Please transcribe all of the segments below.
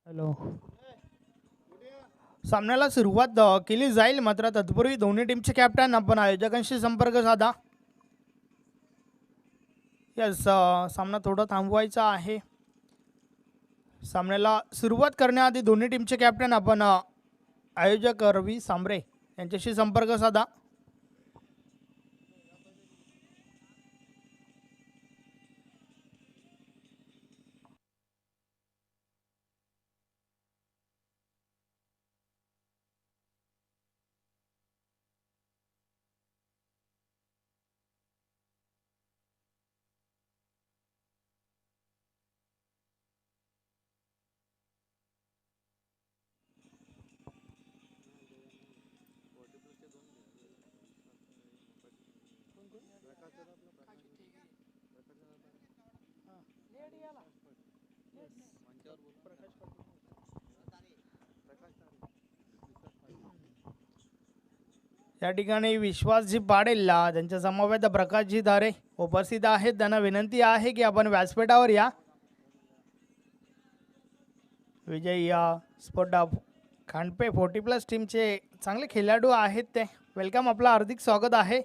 Hello. सामन्याला सुरुवात केली जाईल, मात्र तत्पूर्वी दोन्ही टीमचे कॅप्टन आपण आयोजकांशी संपर्क साधा. यस, सामना थोडा थांबवायचा आहे. सामन्याला सुरुवात करण्याआधी दोन्ही टीमचे कॅप्टन आपण आयोजक रवी सांबरे यांच्याशी संपर्क साधा. या ठिकाणी विश्वासजी पाडेल त्यांच्या समवेत प्रकाशजी धारे उपस्थित आहेत. त्यांना विनंती आहे की आपण व्यासपीठावर या. विजय स्पोर्ट खांडपे 40+ टीमचे चांगले खेळाडू आहेत ते. वेलकम, आपलं हार्दिक स्वागत आहे.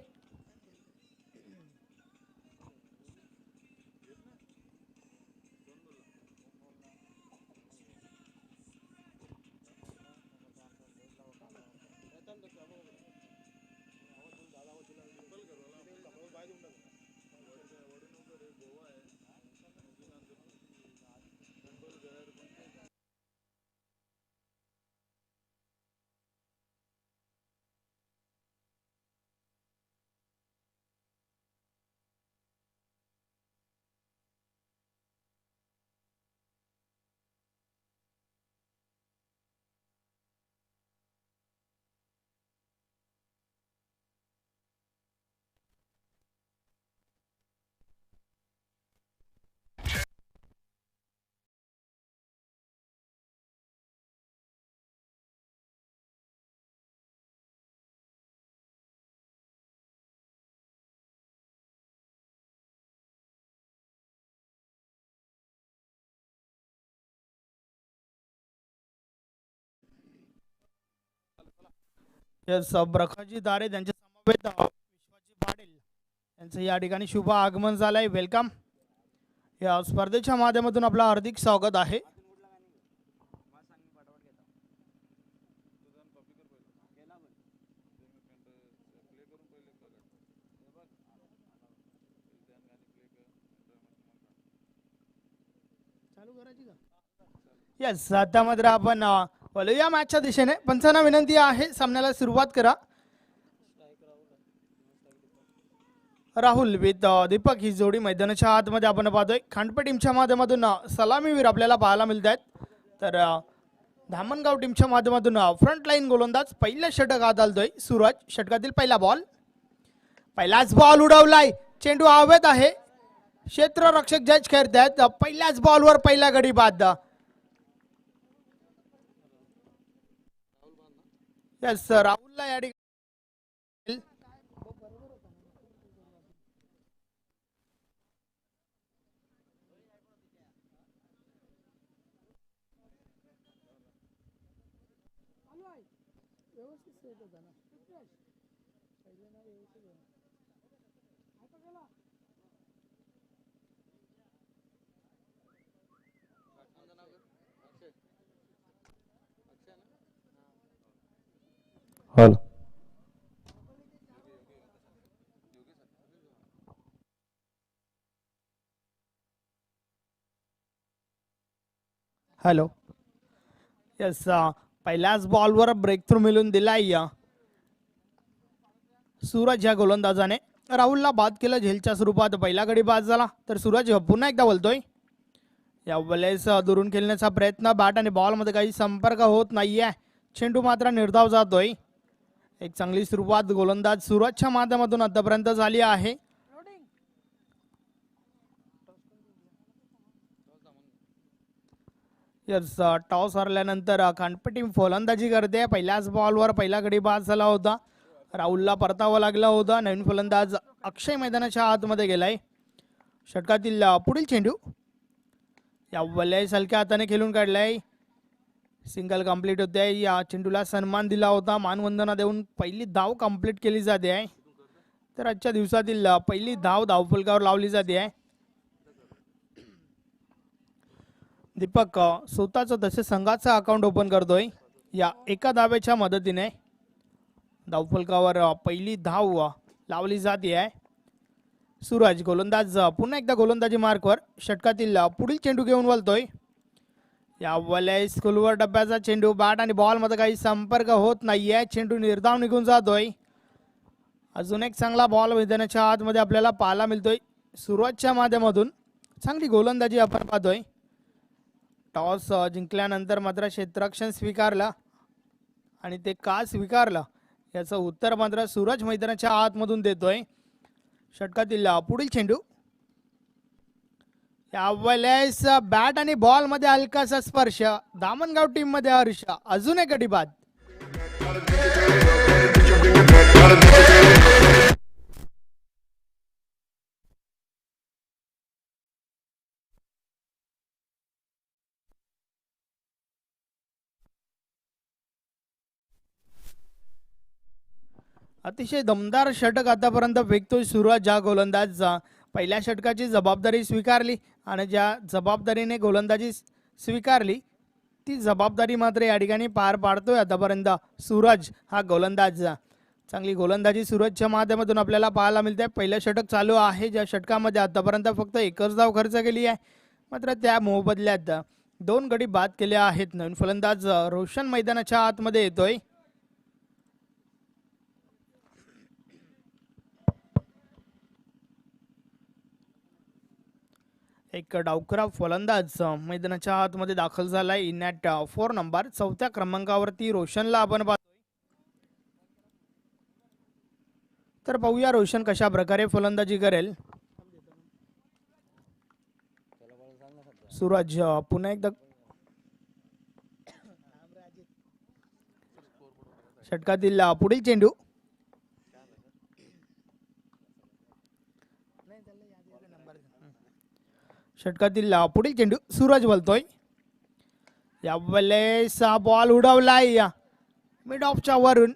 यस, प्रकाशजी दारे त्यांच्या समवेत विश्वासजी पाटील यांचं या ठिकाणी शुभ आगमन झालंय. वेलकम. या स्पर्धेच्या माध्यमातून आपलं हार्दिक स्वागत आहे. यस, आता मात्र आपण वळूया मॅचच्या दिशेने. पंचांना विनंती आहे सामन्याला सुरुवात करा. राहुल विथ दीपक ही जोडी मैदानाच्या आतमध्ये आपण पाहतोय. खांडपे टीमच्या माध्यमातून सलामीवीर आपल्याला पाहायला मिळत आहेत. तर धामणगाव टीमच्या माध्यमातून फ्रंट लाईन गोलंदाज पहिला षटक हात आलतोय सूरज. षटकातील पहिला बॉल, पहिलाच बॉल उडवलाय. चेंडू हवेत आहे. क्षेत्ररक्षक जज करतायत. पहिल्याच बॉलवर पहिला गडी बाद. यस, राहुलला या ठिकाणी हॅलो. हॅलो. यस, पहिल्याच बॉलवर ब्रेक थ्रू मिळून दिलाय सूरज या गोलंदाजाने. राहुलला बाद केलं झेलच्या स्वरूपात. पहिला गडी बाद झाला. तर सूरज पुन्हा एकदा बोलतोय. यावेळेस दुरून खेळण्याचा प्रयत्न. बॅट आणि बॉल मध्ये काही संपर्क होत नाहीये. चेंडू मात्र निर्धाव जातोय. एक चांगली सुरुवात गोलंदाज सूरजच्या माध्यमातून आतापर्यंत झाली आहे. यस, टॉस हरल्यानंतर खांडपे टीम फलंदाजी करते. पहिल्याच बॉलवर पहिला गडी बाद झाला होता. राहुलला परतावा लागला होता. नवीन फलंदाज अक्षय मैदानाच्या आतमध्ये गेलाय. षटकातील पुढील चेंडू यावेळेस हलक्या हाताने खेळून काढलाय. सिंगल कंप्लीट होते आहे. या चेंडूला सन्मान दिला होता, मानवंदना देऊन पहिली धाव कंप्लीट केली जाते आहे. तर आजच्या दिवसातील पहिली धाव धावफलकावर लावली जाते आहे. दीपक स्वतःचं तसे संघाचं अकाउंट ओपन करतोय या एका धावेच्या मदतीने. धावफलकावर पहिली धाव लावली जाते आहे. सूरज गोलंदाज पुन्हा एकदा गोलंदाजी मार्कवर. षटकातील पुढील चेंडू घेऊन वळतोय. या वलय स्कूलवर डब्याचा चेंडू, बॅट आणि बॉल मध्ये काही संपर्क होत नाहीये. चेंडू निर्धाव निघून जातोय. अजून एक चांगला बॉल मैदानाच्या आतमध्ये आपल्याला पाहायला मिळतोय. सुरुवातच्या माध्यमातून चांगली गोलंदाजी आपण पाहतोय. टॉस जिंकल्यानंतर मात्र क्षेत्ररक्षण स्वीकारलं आणि ते का स्वीकारलं याचं उत्तर मात्र सूरज मैदानाच्या आतमधून देतोय. षटकातील पुढील चेंडू, यावेळेस बॅट आणि बॉल मध्ये हलकासा स्पर्श. दामणगाव टीम मध्ये हर्ष. अजून एक गडी बाद. अतिशय दमदार षटक आतापर्यंत फेकतोय सूरज हा गोलंदाज. पहिल्या षटकाची जबाबदारी स्वीकारली आणि ज्या जबाबदारीने गोलंदाजी स्वीकारली ती जबाबदारी मात्र या ठिकाणी पार पाडतोय आतापर्यंत सूरज हा गोलंदाज. चांगली गोलंदाजी सूरजच्या माध्यमातून आपल्याला पाहायला मिळते. पहिलं षटक चालू आहे, ज्या षटकामध्ये आतापर्यंत फक्त एकच धाव खर्च केली आहे, मात्र त्या मोबदल्यात 2 गडी बाद केले आहेत. नवीन फलंदाज रोशन मैदानाच्या आतमध्ये येतोय. एक डावखुरा फलंदाज मैदानाच्या आतमध्ये दाखल झालाय. इन ॲट 4 नंबर, 4थ्या क्रमांकावरती रोशनला आपण पाहतोय. तर पाहूया रोशन कशा प्रकारे फलंदाजी करेल. सूरज पुन्हा एकदा षटकातील पुढील चेंडू, षटकातील पुढील चेंडू सूरज बोलतोय. यावेळेस बॉल उडवलाय मिड ऑफच्या वरून.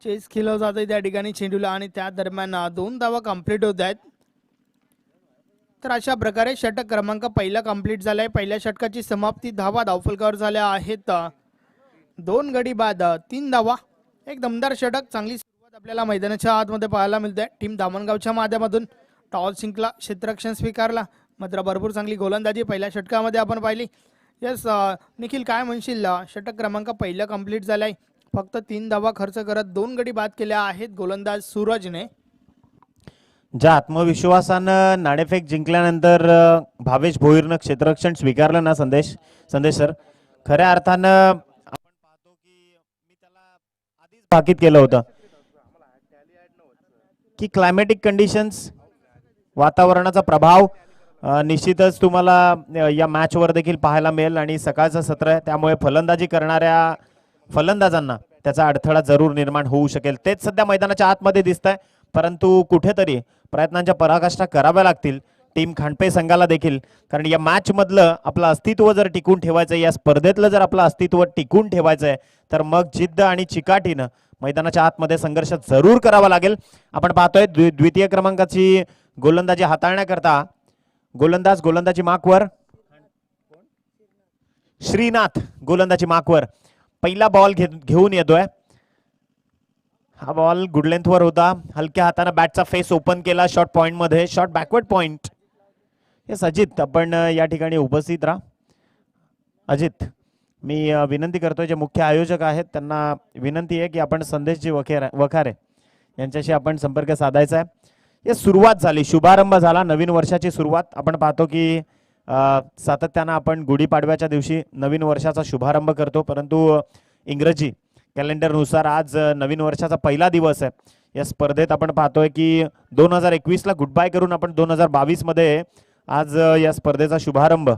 चेस केलं जातंय त्या ठिकाणी चेंडूला आणि त्या दरम्यान 2 धावा कंप्लीट होत आहेत. तर अशा प्रकारे षटक क्रमांक पहिला कंप्लीट झालाय. पहिल्या षटकाची समाप्ती, धावा धावफलकावर झाल्या आहेत 2 गडी बाद 3 धावा. एक दमदार षटक, चांगली सुरुवात आपल्याला मैदानाच्या आतमध्ये पाहायला मिळते. टीम दामणगावच्या माध्यमातून टॉस जिंकला, क्षेत्ररक्षण स्वीकारला, मात्र भरपूर चांगली गोलंदाजी पहिल्या षटकामध्ये आपण पाहिली. यस निखिल, काय म्हणशील? षटक क्रमांक पहिला कंप्लीट झालाय, फक्त 3 धावा खर्च करत 2 गडी बाद केल्या आहेत गोलंदाज सूरजने. ज्या आत्मविश्वासानं नाणेफेक जिंकल्यानंतर भावेश भोईरनं क्षेत्ररक्षण स्वीकारलं ना संदेश सर, खऱ्या अर्थानं आपण पाहतो की मी त्याला आधीच भाकीत केलं होतं की क्लायमॅटिक कंडिशन्स, वातावरणाचा प्रभाव निश्चितच तुम्हाला या मॅचवर देखील पाहायला मिळेल. आणि सकाळचं सत्र आहे, त्यामुळे फलंदाजी करणाऱ्या फलंदाजांना त्याचा अडथळा जरूर निर्माण होऊ शकेल. तेच सध्या मैदानाच्या आतमध्ये दिसतंय, परंतु कुठेतरी प्रयत्नांच्या पराकाष्ठा कराव्या लागतील टीम खांडपे संघाला देखील. कारण या मॅच मधलं आपलं अस्तित्व जर टिकून ठेवायचं आहे, या स्पर्धेतलं जर आपलं अस्तित्व टिकून ठेवायचं आहे, तर मग जिद्द आणि चिकाटीनं मैदानाच्या आतमध्ये संघर्ष जरूर करावा लागेल. आपण पाहतोय द्वितीय क्रमांकाची गोलंदाजी हाताळण्याकरता गोलंदाजी माकवर श्रीनाथ, गोलंदाजी माकवर पहिला बॉल घेऊन येतोय. हा बॉल गुड लेंथवर होता, हलक्या हाताने बॅटचा फेस ओपन केला शॉर्ट पॉइंट मध्ये, short backward point. Yes Ajit, आपण या ठिकाणी उपस्थित राहा. अजित, मी विनंती करतोय, जे मुख्य आयोजक आहेत त्यांना विनंती आहे की आपण संदेशजी वखारे यांच्याशी आपण संपर्क साधायचा आहे. हे सुरुवात झाली, शुभारंभ झाला, नवीन वर्षाची सुरुवात. आपण पाहतो की सातत्यानं आपण गुढीपाडव्याच्या दिवशी नवीन वर्षाचा शुभारंभ करतो, परंतु इंग्रजी कॅलेंडरनुसार आज नवीन वर्षाचा पहिला दिवस आहे. या स्पर्धेत आपण पाहतोय की 2021ला गुड बाय करून आपण 2022 मध्ये आज या स्पर्धेचा शुभारंभ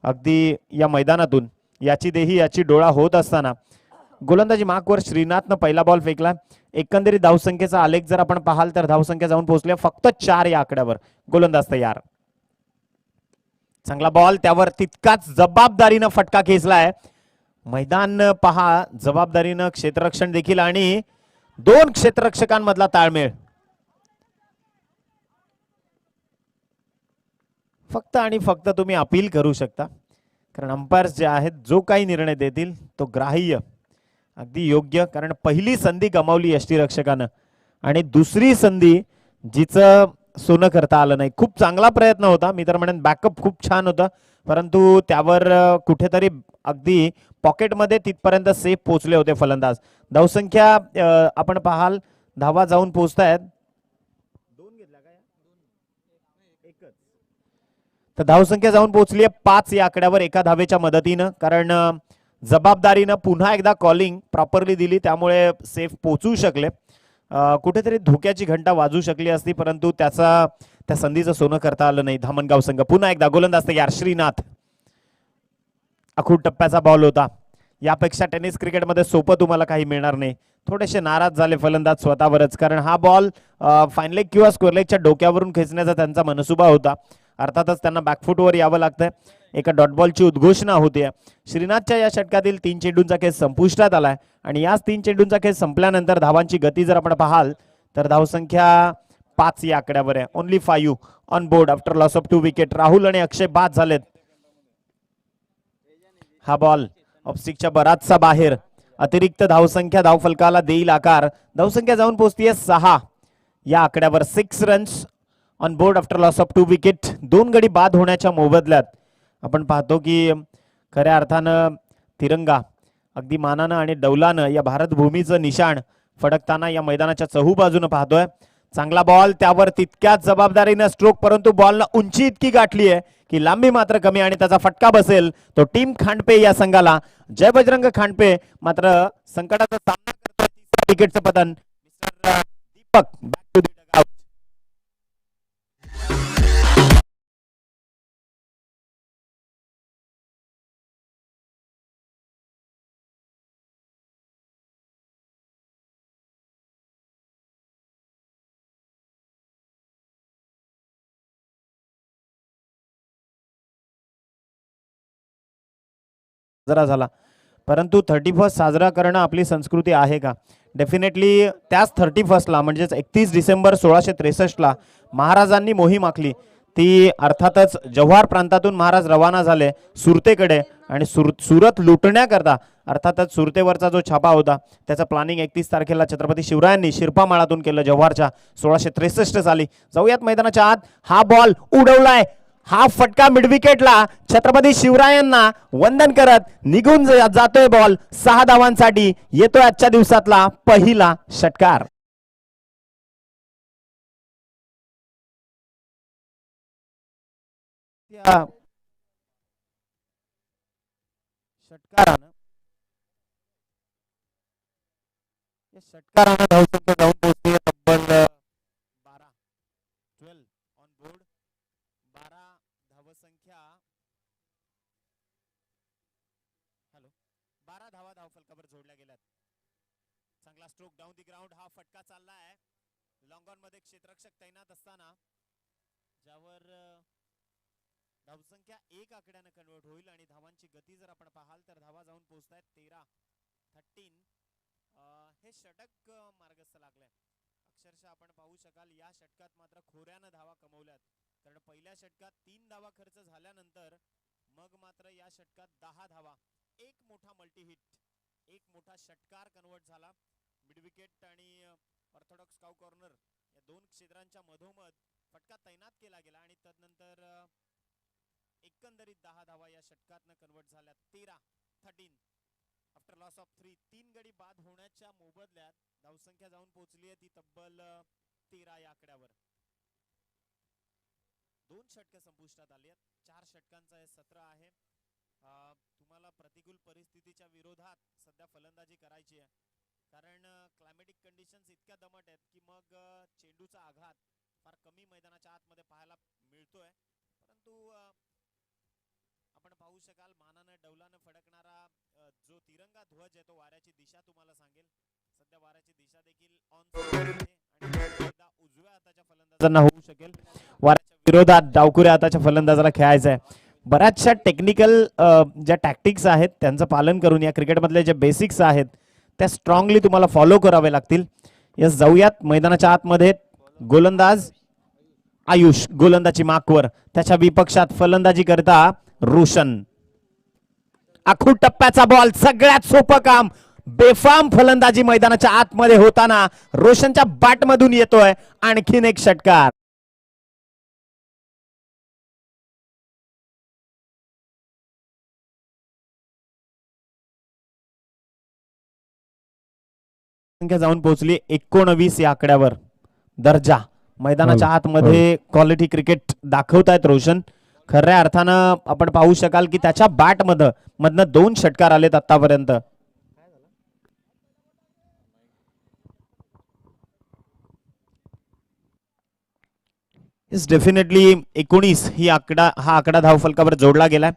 अगदी या मैदानातून याची डोळा होत असताना गोलंदाजी मार्कवर श्रीनाथनं पहिला बॉल फेकला. एकंदरीत धावसंख्येचा आलेख जर आपण पाहाल तर धावसंख्या जाऊन पोहोचल्या फक्त 4 या आकड्यावर. गोलंदाज तयार. चांगला बॉल, त्यावर तितकाच जबाबदारीनं फटका खेचलाय. मैदान पहा, जबाबदारीनं क्षेत्ररक्षण देखील आणि दोन क्षेत्ररक्षकांमधला ताळमेळ. फक्त आणि फक्त तुम्ही अपील करू शकता, कारण अंपायर्स जे आहेत जो काही निर्णय देतील तो ग्राह्य, अगदी योग्य. कारण पहिली संधी गमावली यष्टीरक्षकानं आणि दुसरी संधी जिचं सोनं करता आलं नाही. खूप चांगला प्रयत्न होता, मी तर म्हणेन बॅकअप खूप छान होता, परंतु त्यावर कुठेतरी अगदी पॉकेटमध्ये तिथपर्यंत सेफ पोहोचले होते फलंदाज. धावसंख्या आपण पाहाल, धावा जाऊन पोहोचतायत. तर धावसंख्या जाऊन पोहोचली आहे 5 या आकड्यावर एका धावेच्या मदतीनं. कारण जबाबदारीनं पुन्हा एकदा कॉलिंग प्रॉपरली दिली, त्यामुळे सेफ पोहोचू शकले. कुठेतरी धोक्याची घंटा वाजू शकली असती, परंतु त्या संधीचं सोनं करता आलं नाही. धामणगाव संघ पुन्हा एकदा गोलंदाज तयार. श्रीनाथ, अखूट टप्प्याचा बॉल होता. यापेक्षा टेनिस क्रिकेटमध्ये सोपं तुम्हाला काही मिळणार नाही. थोडेसे नाराज झाले फलंदाज स्वतःवरच, कारण हा बॉल फाईन लेग किंवा स्क्वेअर लेगच्या डोक्यावरून खेचण्याचा त्यांचा मनसुबा होता. अर्थातच त्यांना बॅकफुटवर यावं लागतंय. एका डॉट बॉलची उद्घोषणा होते. श्रीनाथच्या या षटकातील 3 चेंडूंचा खेळ संपुष्टात आलाय आणि याच 3 चेंडूंचा खेळ संपल्यानंतर धावांची गती जर आपण पाहाल तर धावसंख्या 5 या आकड्यावर आहे. Only 5 on board after loss of 2 wicket. Rahul आणि अक्षय बाद झालेत. हा बॉल ऑफस्टिकच्या बराचसा बाहेर. अतिरिक्त धावसंख्या धावफलकाला देईल आकार. धावसंख्या जाऊन पोहोचतीये 6 या आकड्यावर. 6 runs on board after loss of 2 wicket. 2 गडी बाद होण्याच्या मोबदल्यात आपण पाहतो की खऱ्या अर्थानं तिरंगा अगदी मानानं आणि डौलानं या भारत भूमीचं निशाण फडकताना या मैदानाच्या चहूबाजूनं पाहतोय. चांगला बॉल, त्यावर तितक्याच जबाबदारीनं स्ट्रोक, परंतु बॉलनं उंची इतकी गाठली आहे की लांबी मात्र कमी आणि त्याचा फटका बसेल तो टीम खांडपे या संघाला. जय बजरंग खांडपे मात्र संकटाचा सामना करतोय. तिसऱ्या विकेटचं पतन. Mister Deepak back to the dugout. साजरा झाला, परंतु 31 साजरा करणं आपली संस्कृती आहे का? डेफिनेटली त्याच 31ला म्हणजेच 31 डिसेंबर 1663ला महाराजांनी मोहीम आखली. ती अर्थातच जव्हार प्रांतातून महाराज रवाना झाले सुरतेकडे आणि सुरत लुटण्याकरता. अर्थातच सुरतेवरचा जो छापा होता त्याचं प्लॅनिंग 31 तारखेला छत्रपती शिवरायांनी शिरपा माळातून केलं जव्हारच्या 1663 साली. जाऊयात मैदानाच्या आत. हा बॉल उडवलाय, हा फटका मिडविकेटला. छत्रपती शिवरायांना वंदन करत निघून जातोय बॉल. 6 धावांसाठी येतोय आजच्या दिवसातला पहिला षटकार. षटकारानं धावसंख्या जाऊन पोहोचली तब्बल 12 ऑन बोर्ड. 12 धावसंख्या 12 धावा धावफलकावर जोडल्या गेल्यात. चांगला स्ट्रोक डाऊन दी ग्राउंड. हा फटका चाललाय लॉंग ऑन मध्ये क्षेत्ररक्षक तैनात असताना, ज्यावर धावसंख्या 1 आकड्यानं कन्वर्ट होईल आणि धावांची गती जर आपण पाहाल तर धावा जाऊन पोहोचतायत 13. हे षटक मार्गस्थ लागलंय. अक्षरशः आपण पाहू शकाल या षटकात मात्र खोऱ्यानं धावा कमवल्यात. कारण पहिल्या षटकात 3 धावा खर्च झाल्यानंतर मग मात्र या षटकात 10 धावा, एक मोठा मल्टी हिट, एक मोठा षटकार कन्वर्ट झाला. मिडविकेट आणि ऑर्थोडॉक्स काउ कॉर्नर या 2 क्षेत्रांच्या मधोमध फटका तैनात केला गेला आणि तदनंतर एकंदरीत 10 धावा या षटकातनं कन्वर्ट झाल्या. 13 आफ्टर लॉस ऑफ 3. 3 गडी बाद होण्याच्या मोबदल्यात धावसंख्या जाऊन पोहोचली आहे ती तब्बल 13 या आकड्यावर. 2 षटकं संपुष्टात आली आहेत. 4 षटकांचा हे सत्र आहे. तुम्हाला प्रतिकूल परिस्थितीच्या विरोधात सध्या फलंदाजी करायची आहे, कारण क्लायमॅटिक कंडिशन्स इतक्या दमट आहेत की मग चेंडूचा आघात फार कमी मैदानाच्या आतमध्ये पाहायला मिळतोय. परंतु आपण पाहू शकाल मानानं डौलानं फडकणारा जो तिरंगा ध्वज आहे तो वाऱ्याची दिशा तुम्हाला सांगेल. सध्या वाऱ्याची दिशा देखील ऑन आहे आणि उजव्या हाताच्या फलंदाजांना होऊ शकेल. वाऱ्याच्या विरोधात डावकुऱ्या हाताच्या फलंदाजाला खेळायचं आहे. बऱ्याचशा टेक्निकल ज्या टॅक्टिक्स आहेत त्यांचं पालन करून या क्रिकेटमधले जे बेसिक्स आहेत त्या स्ट्रॉंगली तुम्हाला फॉलो करावे लागतील. यस, जाऊयात मैदानाच्या आतमध्ये. गोलंदाज आयुष गोलंदाजी मार्कवर, त्याच्या विपक्षात फलंदाजी करता रोशन. आखूड टप्प्याचा बॉल, सगळ्यात सोपं काम. बेफाम फलंदाजी मैदानाच्या आतमध्ये होताना रोशनच्या बॅटमधून येतोय आणखीन एक षटकार. संख्या जाऊन पोहोचली 19 या आकड्यावर. दर्जा मैदानाच्या आतमध्ये क्वालिटी क्रिकेट दाखवतायत रोशन. खऱ्या अर्थानं आपण पाहू शकाल की त्याच्या बॅट मधनं 2 षटकार आलेत आतापर्यंत. डेफिनेटली 19 हा आकडा धावफलकावर जोडला गेलाय.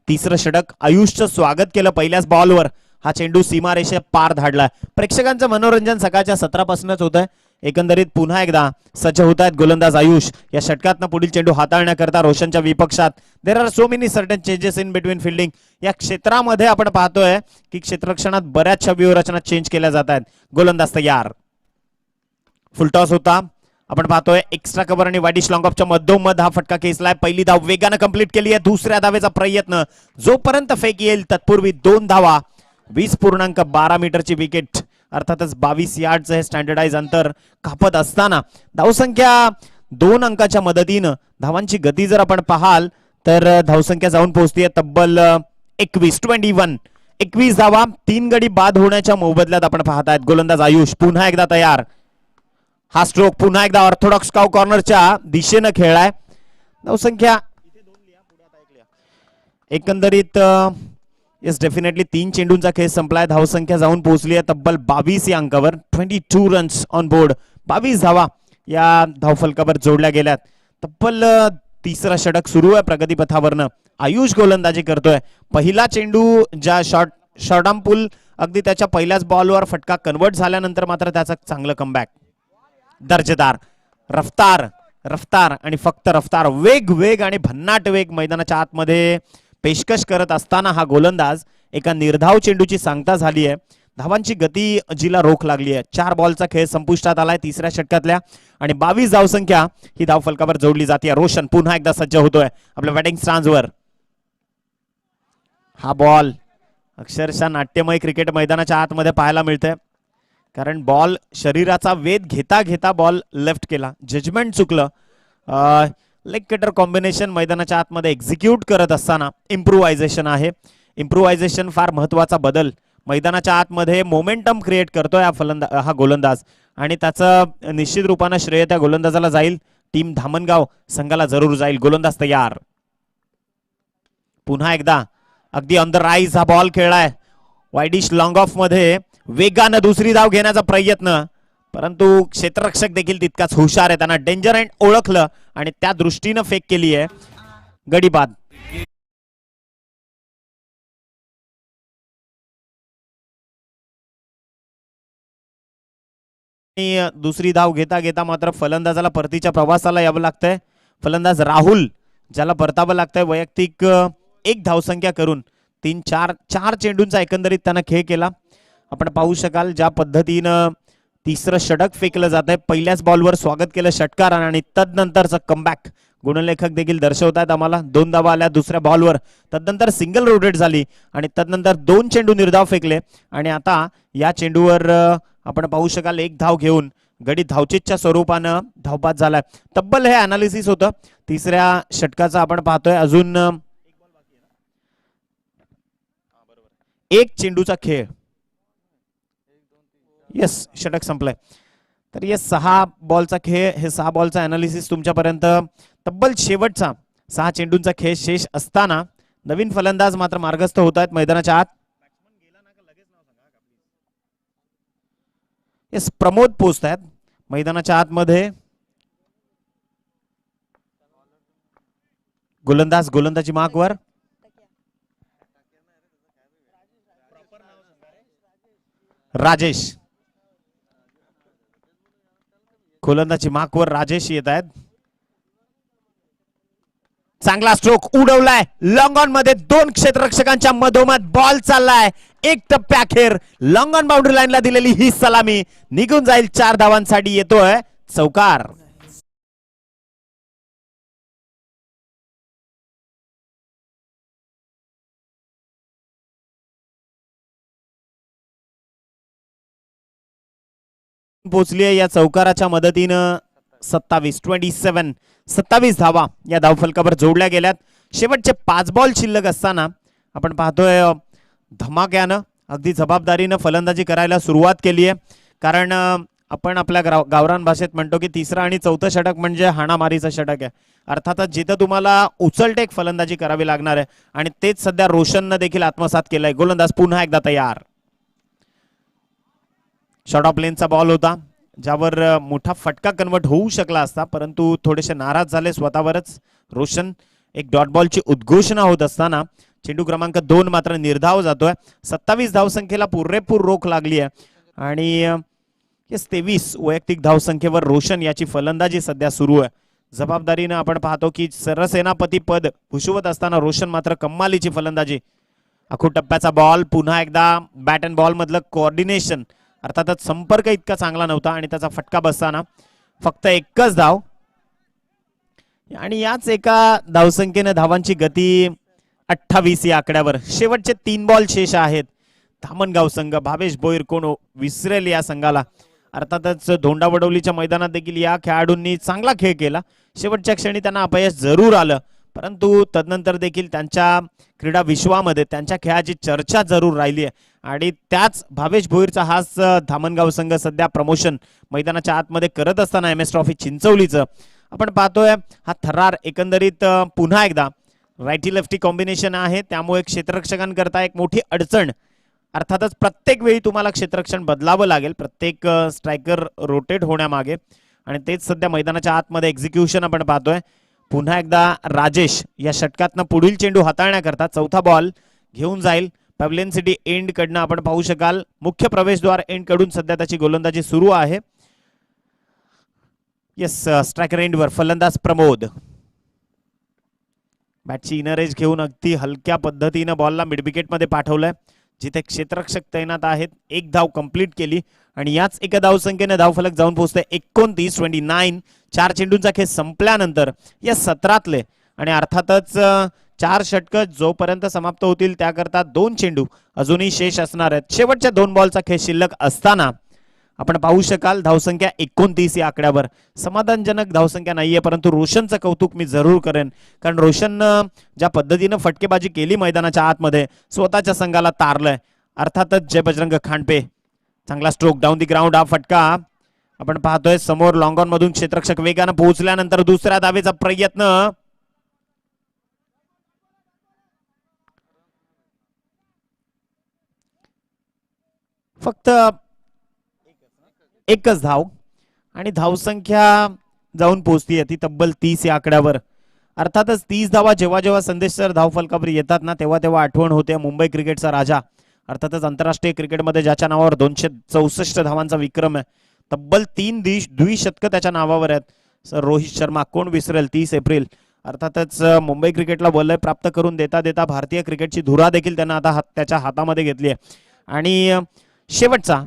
तिसरं षटक. आयुषचं स्वागत केलं पहिल्याच बॉलवर. हा चेंडू सीमारेषे पार धाडलाय. प्रेक्षकांचं मनोरंजन सकाळच्या सत्रापासूनच होत आहे. एकंदरीत पुन्हा एकदा सज्ज होत आहेत गोलंदाज आयुष. या षटकातनं पुढील चेंडू हाताळण्याकरता रोशनच्या विपक्षात. There are so many certain changes in between fielding. या क्षेत्रामध्ये आपण पाहतोय की क्षेत्ररक्षणात बऱ्याचशा व्यूहरचना चेंज केल्या जात आहेत. गोलंदाज तयार. फुलटॉस होता. आपण पाहतोय एक्स्ट्रा कव्हर आणि वाईडिश लॉंग ऑफच्या मधोमध हा फटका खेचलाय. पहिली धाव वेगानं कंप्लीट केली आहे. दुसऱ्या धावेचा प्रयत्न. जोपर्यंत फेक येईल तत्पूर्वी 2 धावा. 20.12 मीटरची विकेट, अर्थातच 22 यार्डचं हे स्टँडर्डाइज अंतर कापत असताना धावसंख्या 2 अंकाच्या मदतीनं धावांची गती जर आपण पाहाल तर धावसंख्या जाऊन पोहोचतीये तब्बल 21 धावा. 3 गडी बाद होण्याच्या मोबदल्यात आपण पाहतायत. गोलंदाज आयुष पुन्हा एकदा तयार. हा स्ट्रोक पुन्हा एकदा ऑर्थोडॉक्स काव कॉर्नरच्या दिशेनं खेळलाय. धावसंख्या एकंदरीत येस डेफिनेटली 3 चेंडूंचा खेळ संपलाय. धावसंख्या जाऊन पोहोचली आहे तब्बल 22 या अंकावर. 22 रन्स ऑन बोर्ड. 22 धावा या धावफलकावर जोडल्या गेल्यात. तब्बल तिसरा षटक सुरू आहे प्रगतीपथावरनं. आयुष गोलंदाजी करतोय. पहिला चेंडू ज्या शॉर्ट आर्म पुल अगदी त्याच्या पहिल्याच बॉलवर फटका कन्वर्ट झाल्यानंतर मात्र त्याचा चांगलं कमबॅक. दर्जेदार रफ्तार आणि फक्त रफ्तार. वेग आणि भन्नाट वेग मैदानाच्या आतमध्ये पेशकश करत असताना हा गोलंदाज एका निर्धाव चेंडूची सांगता झाली आहे. धावांची गती जिला रोख लागली आहे. 4 बॉलचा खेळ संपुष्टात आलाय तिसऱ्या षटकातल्या आणि 22 धावसंख्या ही धावफलकावर जोडली जाते. रोशन पुन्हा एकदा सज्ज होतोय आपल्या बॅटिंग स्टान्सवर. हा बॉल अक्षरशः नाट्यमय क्रिकेट मैदानाच्या आतमध्ये पाहायला मिळतंय. कारण बॉल शरीराचा वेध घेता घेता बॉल लेफ्ट केला. जजमेंट चुकलं. लेग कटर कॉम्बिनेशन मैदानाच्या आतमध्ये एक्झिक्यूट करत असताना इम्प्रुव्हायझेशन आहे. इम्प्रुव्हायझेशन फार महत्वाचा बदल मैदानाच्या आतमध्ये मोमेंटम क्रिएट करतोय हा गोलंदाज आणि त्याचं निश्चित रूपानं श्रेय त्या गोलंदाजाला जाईल. टीम धामणगाव संघाला जरूर जाईल. गोलंदाज तयार. पुन्हा एकदा अगदी ऑन द राईज हा बॉल खेळलाय. वाईडिश लॉंग ऑफ मध्ये वेगानं दुसरी धाव घेण्याचा प्रयत्न, परंतु क्षेत्ररक्षक देखील तितकाच हुशार आहे. त्यांना डेंजर एंड ओळखलं आणि त्या दृष्टीनं फेक केली आहे. गडी बाद. दुसरी धाव घेता घेता मात्र फलंदाजाला परतीच्या प्रवासाला यावं लागतंय. फलंदाज राहुल ज्याला परतावं लागतंय वैयक्तिक 1 धावसंख्या करून 4 चेंडूंचा एकंदरीत त्यानं खेळ केला. आपण पाहू शकाल ज्या पद्धतीनं तिसरं षटक फेकलं जात आहे. पहिल्याच बॉलवर स्वागत केलं षटकार आणि तदनंतरचं कमबॅक गुणलेखक देखील दर्शवतात आम्हाला. 2 धावा आल्या दुसऱ्या बॉलवर. तदनंतर सिंगल रोटेट झाली आणि तदनंतर 2 चेंडू निर्धाव फेकले आणि आता या चेंडूवर आपण पाहू शकाल 1 धाव घेऊन गडी धावचीतच्या स्वरूपानं धावपात झालाय. तब्बल हे अनालिसिस होतं तिसऱ्या षटकाचं. आपण पाहतोय अजून 1 चेंडूचा खेळ. येस, षटक संपलंय. तर येस 6 बॉलचा खेळ. हे 6 बॉलचा अनालिसिस तुमच्यापर्यंत तब्बल शेवटचा 6 चेंडूंचा खेळ शेष असताना नवीन फलंदाज मात्र मार्गस्थ होत आहेत मैदानाच्या आत. येस, प्रमोद पोहोचत आहेत मैदानाच्या आतमध्ये. गोलंदाज गोलंदाजी मार्कवर. राजेश गोलंदाजी मार्कवर. राजेश येत आहेत. चांगला स्ट्रोक उडवलाय लॉंग ऑन मध्ये, दोन क्षेत्ररक्षकांच्या मधोमध बॉल चाललाय. एक टप्प्याखेर लॉंग ऑन बाउंड्री लाईनला दिलेली ही सलामी निघून जाईल. 4 धावांसाठी येतोय चौकार. पोहोचली आहे या चौकाराच्या मदतीनं 27 धावा या धावफलकावर जोडल्या गेल्यात. शेवटचे 5 बॉल शिल्लक असताना आपण पाहतोय धमाक्यानं अगदी जबाबदारीनं फलंदाजी करायला सुरुवात केली आहे. कारण आपण आपल्या गावरान भाषेत म्हणतो की तिसरं आणि चौथं षटक म्हणजे हाणामारीचं षटक आहे. अर्थातच जिथं तुम्हाला उचलटेक फलंदाजी करावी लागणार आहे आणि तेच सध्या रोशननं देखील आत्मसात केलंय. गोलंदाज पुन्हा एकदा तयार. शॉर्ट ऑफ लेनचा बॉल होता ज्यावर मोठा फटका कन्वर्ट होऊ शकला असता, परंतु थोडेसे नाराज झाले स्वतःवरच रोशन. एक डॉट बॉलची उद्घोषणा होत असताना चेंडू क्रमांक 2 मात्र निर्धाव जातोय. 27 धावसंख्येला पुरेपूर रोख लागली आहे आणि 23 वैयक्तिक धावसंख्येवर रोशन याची फलंदाजी सध्या सुरू आहे. जबाबदारीनं आपण पाहतो की सरसेनापती पद भूषवत असताना रोशन मात्र कम्मालीची फलंदाजी. आखू टप्प्याचा बॉल, पुन्हा एकदा बॅट अँड बॉल मधलं कोऑर्डिनेशन अर्थातच संपर्क इतका चांगला नव्हता आणि त्याचा फटका बसताना फक्त एकच धाव. आणि याच एका धावसंख्येने धावांची गती 28 या आकड्यावर. शेवटचे 3 बॉल शेष आहेत. धामणगाव संघ, भावेश भोईर कोण विसरेल या संघाला. अर्थातच धोंडावडवलीच्या मैदानात देखील या खेळाडूंनी चांगला खेळ केला. शेवटच्या क्षणी त्यांना अपयश जरूर आलं, परंतु तदनंतर देखील त्यांच्या क्रीडा विश्वामध्ये त्यांच्या खेळाची चर्चा जरूर राहिली आहे. आणि त्याच भावेश भोईरचा हाच धामणगाव संघ सध्या प्रमोशन मैदानाच्या आतमध्ये करत असताना MS ट्रॉफी चिंचवलीचं आपण पाहतोय. हा थरार एकंदरीत पुन्हा एकदा रायटी लेफ्टी कॉम्बिनेशन आहे, त्यामुळे क्षेत्ररक्षकांकरता एक मोठी अडचण. अर्थातच प्रत्येक वेळी तुम्हाला क्षेत्ररक्षण बदलावं लागेल प्रत्येक स्ट्रायकर रोटेट होण्यामागे, आणि तेच सध्या मैदानाच्या आतमध्ये एक्झिक्युशन आपण पाहतोय. पुन्हा एकदा राजेश या षटकातनं पुढील चेंडू हाताळण्याकरता चौथा बॉल घेऊन जाईल. पॅव्हलियन सिटी एंड कडनं आपण पाहू शकाल मुख्य प्रवेशद्वार एंड कडून सध्या त्याची गोलंदाजी सुरू आहे. येस, स्ट्रायकर एंडवर फलंदाज प्रमोद बॅटची इनर एज घेऊन अगदी हलक्या पद्धतीनं बॉलला मिड विकेट मध्ये पाठवलंय जिथे क्षेत्ररक्षक तैनात आहेत. एक धाव कंप्लीट केली आणि याच एका धावसंख्येने धावफलक जाऊन पोहोचते 29. 4 चेंडूंचा खेळ संपल्यानंतर या सत्रातले आणि अर्थातच 4 षटक जोपर्यंत समाप्त होतील त्याकरता 2 चेंडू अजूनही शेष असणार आहेत. शेवटच्या 2 बॉलचा खेळ शिल्लक असताना आपण पाहू शकाल धावसंख्या 29 या आकड्यावर. समाधानजनक धावसंख्या नाहीये, परंतु रोशनचं कौतुक मी जरूर करेन, कारण रोशननं ज्या पद्धतीनं फटकेबाजी केली मैदानाच्या आतमध्ये स्वतःच्या संघाला तारलंय. अर्थातच जय बजरंग खांडपे चांगला स्ट्रोक डाऊन दी ग्राउंड. हा फटका आपण पाहतोय समोर लॉंग ऑन मधून क्षेत्ररक्षक वेगानं पोहोचल्यानंतर दुसऱ्या धावेचा प्रयत्न. फक्त एकच धाव आणि धावसंख्या जाऊन पोहोचतीये ती तब्बल 30 या आकड्यावर. अर्थातच 30 धावा जेव्हा जेव्हा संदेश सर धावफलकावर येतात ना तेव्हा तेव्हा आठवण होते मुंबई क्रिकेटचा राजा. अर्थातच आंतरराष्ट्रीय क्रिकेटमध्ये ज्याच्या नावावर 264 धावांचा विक्रम आहे, तब्बल 3 द्विशतक त्याच्या नावावर आहेत. सर रोहित शर्मा, कोण विसरेल. 30 एप्रिल. अर्थातच मुंबई क्रिकेटला वलय प्राप्त करून देता देता भारतीय क्रिकेटची धुरा देखील त्यांना आता त्याच्या हातामध्ये घेतली आहे. आणि शेवटचा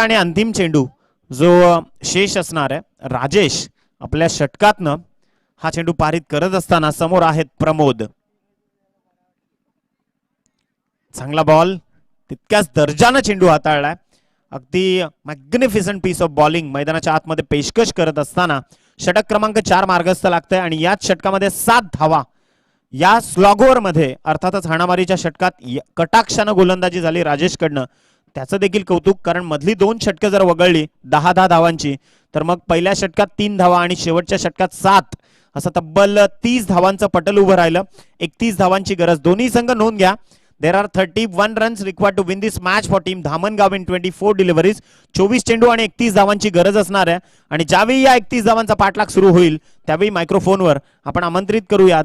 आणि अंतिम चेंडू जो शेष असणार आहे, राजेश आपल्या षटकातनं हा चेंडू पारित करत असताना समोर आहेत प्रमोद. चांगला बॉल, तितक्याच दर्जानं चेंडू हाताळलाय. अगदी मॅग्निफिसंट पीस ऑफ बॉलिंग मैदानाच्या आतमध्ये पेशकश करत असताना षटक क्रमांक 4 मार्गस्थ लागतंय आणि याच षटकामध्ये 7 धावा या स्लॉगोवर मध्ये. अर्थातच हाणामारीच्या षटकात कटाक्षानं गोलंदाजी झाली राजेशकडनं, त्याचं देखील कौतुक, कारण मधली 2 षटकं जर वगळली 10-10 धावांची तर मग पहिल्या षटकात 3 धावा आणि शेवटच्या षटकात 7 असं तब्बल 30 धावांचं पटल उभं राहिलं. 31 धावांची गरज. दोन्ही संघ नोंद घ्या. There are 31 runs required to win this match for team Dhamangaon in 24 deliveries. 24 चेंडू आणि 31 धावांची गरज असणार आहे. आणि ज्यावेळी या 31 धावांचा पाठलाग सुरू होईल त्यावेळी मायक्रोफोनवर आपण आमंत्रित करूयात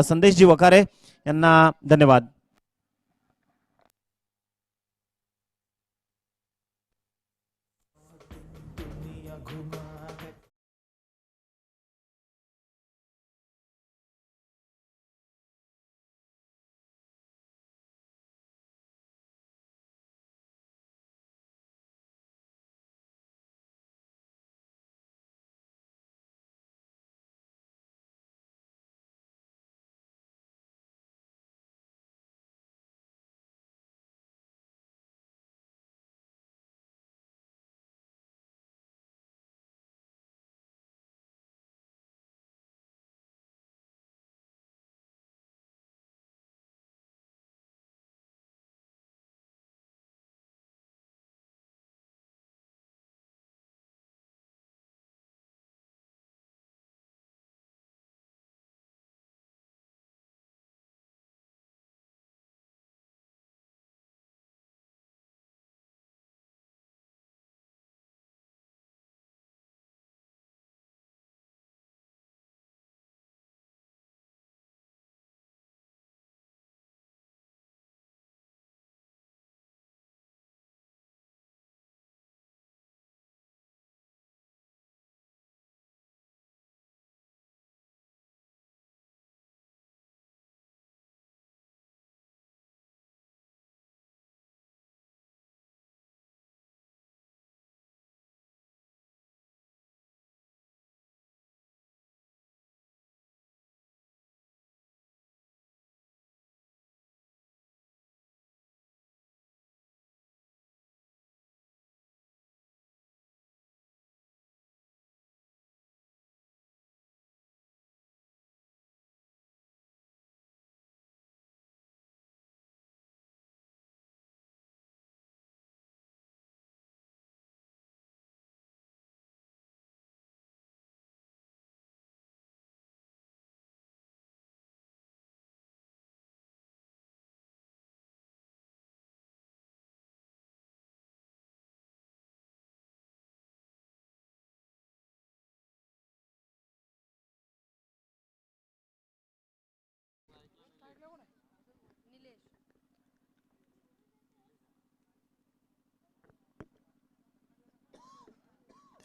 संदेशजी वखारे यांना. धन्यवाद.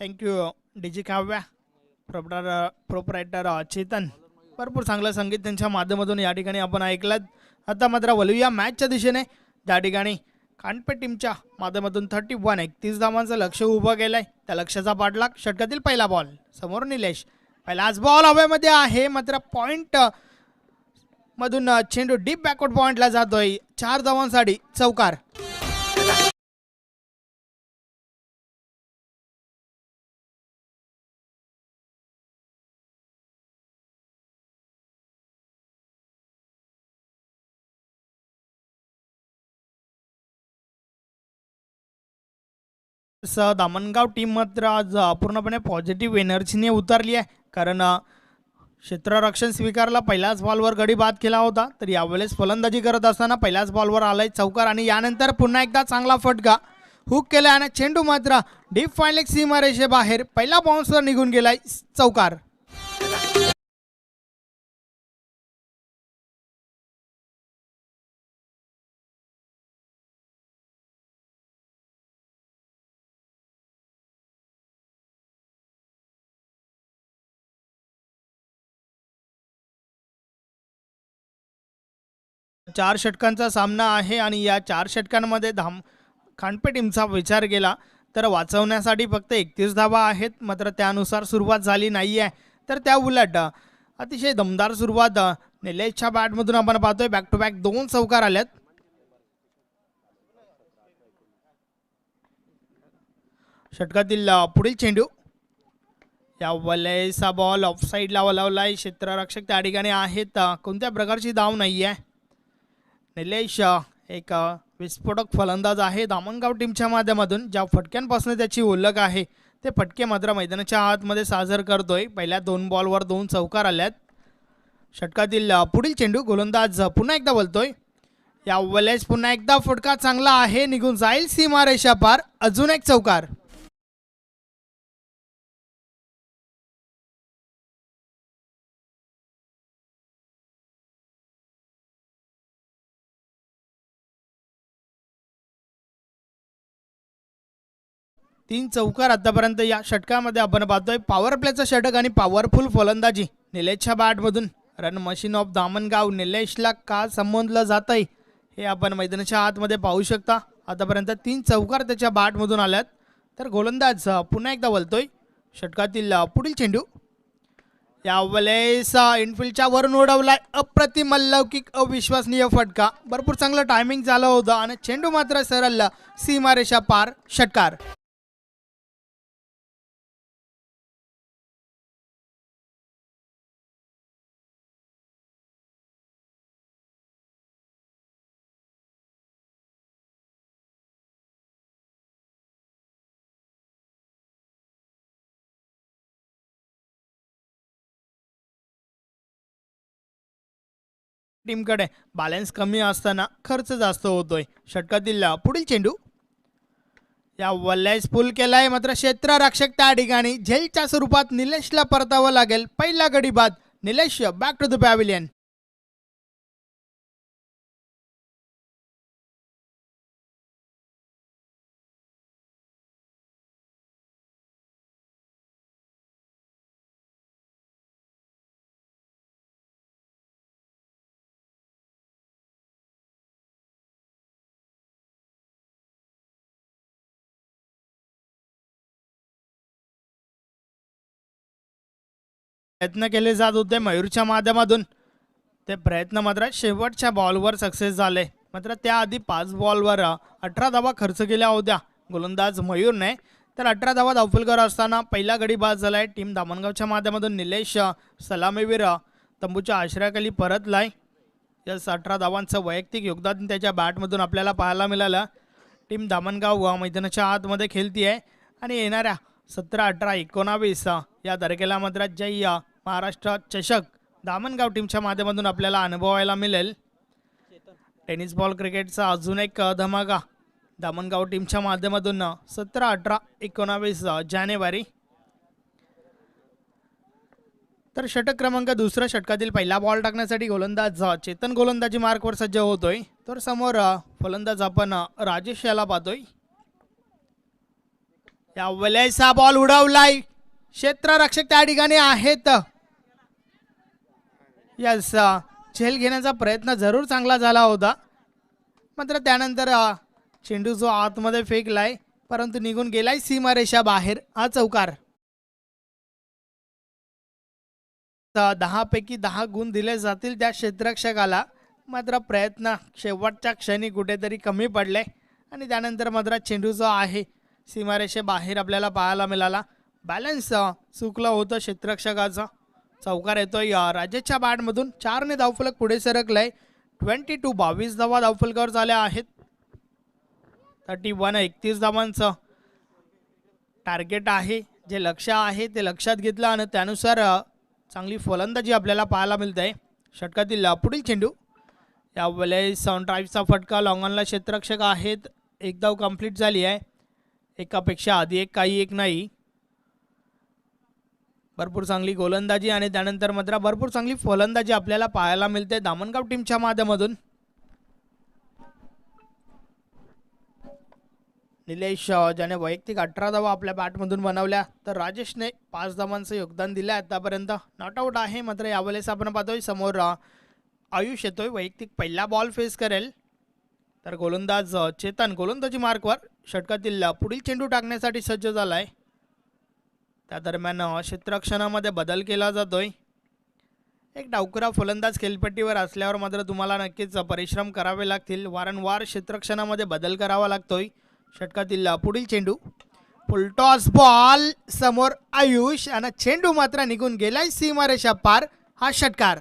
थँक्यू डीजी काव्या प्रोपरायटर चेतन. भरपूर चांगलं संगीत त्यांच्या माध्यमातून या ठिकाणी आपण ऐकलं. आता मात्र वळूया मॅचच्या दिशेने. त्या ठिकाणी कानपेट टीमच्या माध्यमातून 31 धावांचं लक्ष उभं केलंय. त्या लक्ष्याचा पाठलाग. षटकातील पहिला बॉल समोर निलेश. पहिलाच बॉल हवेमध्ये आहे मात्र पॉइंट मधून चेंडू डीप बॅकवर्ड पॉइंटला जातोय. 4 धावांसाठी चौकार. दामणगाव टीम मात्र आज पूर्णपणे पॉझिटिव्ह एनर्जीने उतरली आहे. कारण क्षेत्ररक्षण स्वीकारला. पहिल्याच बॉलवर गडी बाद केला होता. तर यावेळेस फलंदाजी करत असताना पहिल्याच बॉलवर आलाय चौकार आणि यानंतर पुन्हा एकदा चांगला फटका हुक केला आणि चेंडू मात्र डीप फाईन सीमारेषेबाहेर पहिला बाउन्सवर निघून गेलाय. चौकार. चार षटकांचा सामना आहे आणि या 4 षटकांमध्ये खानपेट टीमचा विचार केला तर वाचवण्यासाठी फक्त 31 धावा आहेत. मात्र त्यानुसार सुरुवात झाली नाही आहे. तर त्या उलट अतिशय दमदार सुरुवात निलेशच्या बॅटमधून आपण पाहतोय. बॅक टू बॅक 2 चौकार आल्यात. षटकातील पुढील चेंडू. या वलेसा बॉल ऑफ साईडला वळवलाय. क्षेत्ररक्षक त्या ठिकाणी आहेत. कोणत्या प्रकारची धाव नाही आहे. निलेश एक विस्फोटक फलंदाज आहे दामणगाव टीमच्या माध्यमातून. ज्या फटक्यांपासून त्याची ओळख आहे ते फटके मात्र मैदानाच्या आतमध्ये साजर करतोय. पहिल्या 2 बॉलवर 2 चौकार आल्यात. षटकातील पुढील चेंडू. गोलंदाज पुन्हा एकदा बोलतोय. या वेळेस पुन्हा एकदा फटका चांगला आहे. निघून जाईल सीमारेषा पार. अजून एक चौकार. तीन चौकार आतापर्यंत या षटकामध्ये आपण पाहतोय. पॉवर प्लेचं षटक आणि पॉवरफुल फलंदाजी निलेशच्या बॅटमधून. रन मशीन ऑफ दामणगाव निलेशला का संबोधलं जात आहे हे आपण मैदानाच्या आतमध्ये पाहू शकता. आतापर्यंत 3 चौकार त्याच्या बॅटमधून आल्यात. तर गोलंदाज पुन्हा एकदा बोलतोय. षटकातील पुढील चेंडू. यावेळेस इनफिल्डच्या वरून उडवलाय. अप्रतिम लौकिक अविश्वसनीय फटका. भरपूर चांगलं टायमिंग झालं होतं आणि चेंडू मात्र सरळ सीमारेषा पार. षटकार. टीमकडे बॅलन्स कमी असताना खर्च जास्त होतोय. षटकातील पुढील चेंडू. या वल्ल्यास पुल केलाय मात्र क्षेत्ररक्षक त्या ठिकाणी झेलच्या स्वरूपात निलेशला परतावं लागेल. पहिला गडी बाद. Nilesh back to the pavilion. प्रयत्न केले जात होते मयूरच्या माध्यमातून. ते प्रयत्न मात्र शेवटच्या बॉलवर सक्सेस झाले. मात्र त्याआधी 5 बॉलवर 18 धावा खर्च केल्या होत्या गोलंदाज मयूरने. तर 18 धावा धावफलकर असताना पहिला गडी बाद झालाय. टीम दामणगावच्या माध्यमातून निलेश सलामीवीर तंबूच्या आश्रयाखाली परतलाय. यस 18 धावांचं वैयक्तिक योगदान त्याच्या बॅटमधून आपल्याला पाहायला मिळालं. टीम दामणगाव मैदानाच्या आतमध्ये खेळती आहे आणि येणाऱ्या 17, 18, 19 या तारखेला मात्र जय महाराष्ट्र चषक दामणगाव टीमच्या माध्यमातून आपल्याला अनुभवायला मिळेल. टेनिस बॉल क्रिकेटचा अजून एक धमाका दामणगाव टीमच्या माध्यमातून 17, 18, 19 जानेवारी. तर षटक क्रमांक 2 षटकातील पहिला बॉल टाकण्यासाठी गोलंदाज चेतन गोलंदाजी मार्कवर सज्ज होतोय. तर समोर फलंदाज आपण राजेश याला पाहतोय. या वेळेस हा बॉल उडवलाय, क्षेत्ररक्षक त्या ठिकाणी आहेत. यस, झेल घेण्याचा प्रयत्न जरूर चांगला झाला होता, मात्र त्यानंतर चेंडू जो आतमध्ये फेकलाय परंतु निघून गेलाय सीमारेषा बाहेर. हा चौकार. 10 पैकी 10 गुण दिले जातील त्या क्षेत्ररक्षकाला, मात्र प्रयत्न शेवटच्या क्षणी कुठेतरी कमी पडले आणि त्यानंतर मात्र चेंडू जो आहे सीमारेषे बाहेर आपल्याला पाहायला मिळाला. बॅलन्स चुकलं होतं क्षेत्ररक्षकाचं. चौकार येतोय राजेशच्या बॅटमधून. 4 ने धावफलक पुढे सरकलाय. 22 धावा धावफलकावर झाल्या आहेत. 31 धावांचं टार्गेट आहे, जे लक्ष्य आहे ते लक्षात घेतलं आणि त्यानुसार चांगली फलंदाजी आपल्याला पाहायला मिळते. षटकातील पुढील चेंडू. यावेळेस ड्राईव्हचा फटका. लॉंगॉनला क्षेत्ररक्षक आहेत. एक धाव कंप्लीट झाली आहे. एकापेक्षा आधी एक, काही एक नाही. भरपूर चांगली गोलंदाजी आणि त्यानंतर मात्र भरपूर चांगली फलंदाजी आपल्याला पाहायला मिळते धामणगाव टीमच्या माध्यमातून. निलेश ज्याने वैयक्तिक 18 धावा आपल्या बॅटमधून बनवल्या, तर राजेशने 5 धावांचं योगदान दिलं आतापर्यंत. नॉट आऊट आहे, मात्र यावेळेस आपण पाहतोय समोर आयुष येतोय. वैयक्तिक पहिला बॉल फेस करेल, तर गोलंदाज चेतन गोलंदाजी मार्कवर. षटकातील पुढील चेंडू टाकण्यासाठी सज्ज झालाय. त्या दरम्यान क्षेत्ररक्षणामध्ये बदल केला जातोय. एक डावखुरा फलंदाज खेळपट्टीवर असल्यावर मात्र तुम्हाला नक्कीच परिश्रम करावे लागतील. वारंवार क्षेत्ररक्षणामध्ये बदल करावा लागतोय. षटकातील पुढील चेंडू. Full toss ball. समोर आयुष आणि चेंडू मात्र निघून गेलाय सीमारेषा पार. हा षटकार.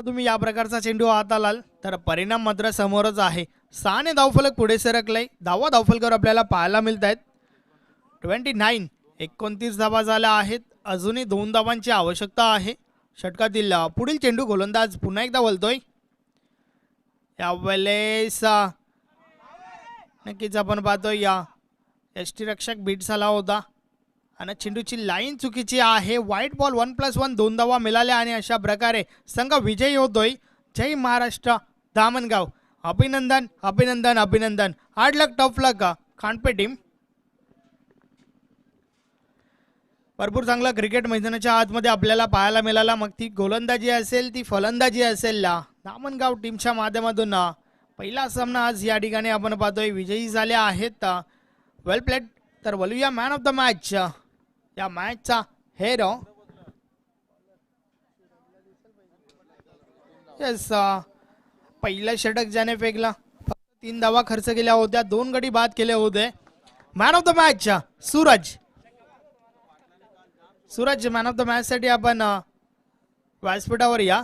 तुम्ही या प्रकारचा चेंडू हाताळाल तर परिणाम मात्र समोरच आहे. 6 ने धावफलक पुढे सरकलाय. धावफलकावर आपल्याला पाहायला मिळत आहेत 29 धावा झाल्या आहेत. अजूनही 2 धावांची आवश्यकता आहे. षटकातील पुढील चेंडू. गोलंदाज पुन्हा एकदा वळतोय. यावेळेस नक्कीच आपण पाहतोय या यष्टीरक्षक बीट झाला होता आणि चेंडूची लाईन चुकीची आहे. White ball. 1+1 2 धावा मिळाल्या आणि अशा प्रकारे संघ विजयी होतोय. जय महाराष्ट्र धामणगाव. अभिनंदन अभिनंदन अभिनंदन. हार्ड लक टफ लक खांडपे टीम. भरपूर चांगला क्रिकेट मैदानाच्या आतमध्ये आपल्याला पाहायला मिळाला. मग ती गोलंदाजी असेल, ती फलंदाजी असेल, धामणगाव टीमच्या माध्यमातून पहिला सामना आज या ठिकाणी आपण पाहतोय विजयी झाले आहेत. वेल प्लेड. तर बोलूया मॅन ऑफ द मॅच. या मॅचचा हेरो. येस, पहिलं षटक ज्याने फेकला. 3 धावा खर्च केल्या होत्या. 2 गडी बाद केले होते. Man of the match Suraj. Suraj man of the match साठी आपण व्यासपीठावर या.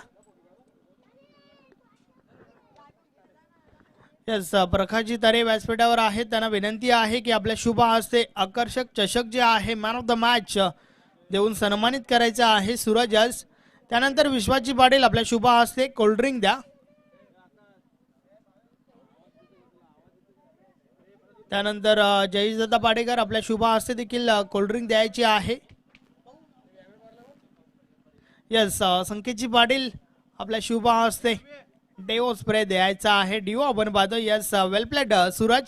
येस, प्रकाशजी तारे व्यासपीठावर आहेत. त्यांना विनंती आहे की आपल्या शुभ हस्ते आकर्षक चषक जे आहे मॅन ऑफ द मॅच देऊन सन्मानित करायचं आहे सूरजस. त्यानंतर विश्वासजी पाटील आपल्या शुभ हस्ते कोल्ड्रिंक द्या. त्यानंतर जयेशदादा पाडेकर आपल्या शुभ हस्ते देखील कोल्ड्रिंक द्यायची आहे. यस, संकेतजी पाटील आपल्या शुभ हस्ते डेओ स्प्रे द्यायचा आहे. डिओ आपण पाहतो. यस, वेल प्लेड सूरज.